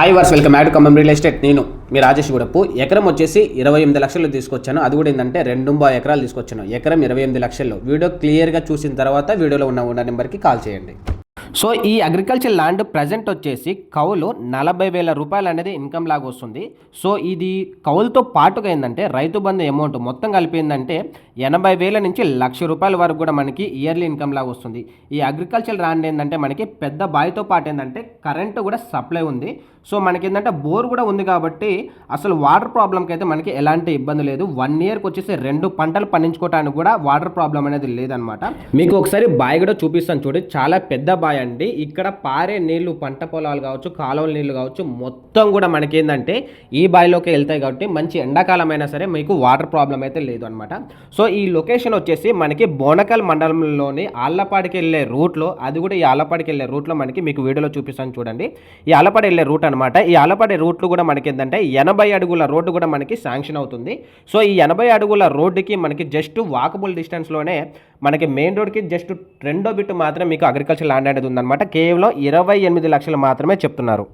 Hi వర్స్ welcome back to Khammam real estate. నేను మీ రాజేష్ గుడప్పు. ఎకరం వచ్చేసి 28 లక్షలు తీసుకొచ్చాను. అది కూడా ఏంటంటే 2 ఎకరాలు తీసుకొచ్చాను. ఎకరం 28 లక్షల్లో. వీడియో క్లియర్గా చూసిన తర్వాత వీడియోలో ఉన్న నెంబర్కి కాల్ చేయండి. సో ఈ అగ్రికల్చర్ ల్యాండ్ ప్రజెంట్ వచ్చేసి కౌలు 40,000 రూపాయలు అనేది ఇన్కమ్ లాగా వస్తుంది. సో ఇది కౌలుతో పాటుగా ఏంటంటే రైతు బంధు అమౌంట్ మొత్తం కలిపిందంటే 80,000 నుంచి 1,00,000 రూపాయల వరకు కూడా మనకి ఇయర్లీ ఇన్కమ్ లాగా వస్తుంది. ఈ అగ్రికల్చర్ ల్యాండ్ ఏంటంటే మనకి పెద్ద బావితో పాటు ఏంటంటే కరెంటు కూడా సప్లై ఉంది. సో మనకి ఏంటంటే బోర్ కూడా ఉంది కాబట్టి అసలు వాటర్ ప్రాబ్లంకి అయితే మనకి ఎలాంటి ఇబ్బంది లేదు. 1 ఇయర్కి వచ్చేసి 2 పంటలు పండించుకోవడానికి కూడా వాటర్ ప్రాబ్లం అనేది లేదనమాట. మీకు ఒకసారి బావి కూడా చూపిస్తాను చూడండి. చాలా పెద్ద బావి అండి. ఇక్కడ పారే నీళ్లు పంట పొలాలు కావచ్చు, కాలువల నీళ్లు కావచ్చు, మొత్తం కూడా మనకి ఏంటంటే ఈ బావిలోకి వెళ్తాయి కాబట్టి మంచి ఎండాకాలం అయినా సరే మీకు వాటర్ ప్రాబ్లం అయితే లేదు అనమాట. సో ఈ లొకేషన్ వచ్చేసి మనకి బోనకల్ మండలంలోని ఆళ్లపాడికి వెళ్ళే రూట్లో, అది కూడా ఈ ఆళ్లపాడికి వెళ్ళే రూట్లో మనకి మీకు వీడియోలో చూపిస్తాను చూడండి. ఈ ఆళ్లపాడి వెళ్ళే రూట్ అనమాట. ఈ ఆళ్లపాడి రూట్లు కూడా మనకి ఏంటంటే 80 అడుగుల రోడ్డు కూడా మనకి శాంక్షన్ అవుతుంది. సో ఈ 80 అడుగుల రోడ్డుకి మనకి జస్ట్ వాకబుల్ డిస్టెన్స్లోనే మనకి మెయిన్ రోడ్కి జస్ట్ 2 బిట్ మాత్రమే మీకు అగ్రికల్చర్ ల్యాండ్ అనేది ఉందన్నమాట. కేవలం 28 లక్షలు మాత్రమే చెప్తున్నారు.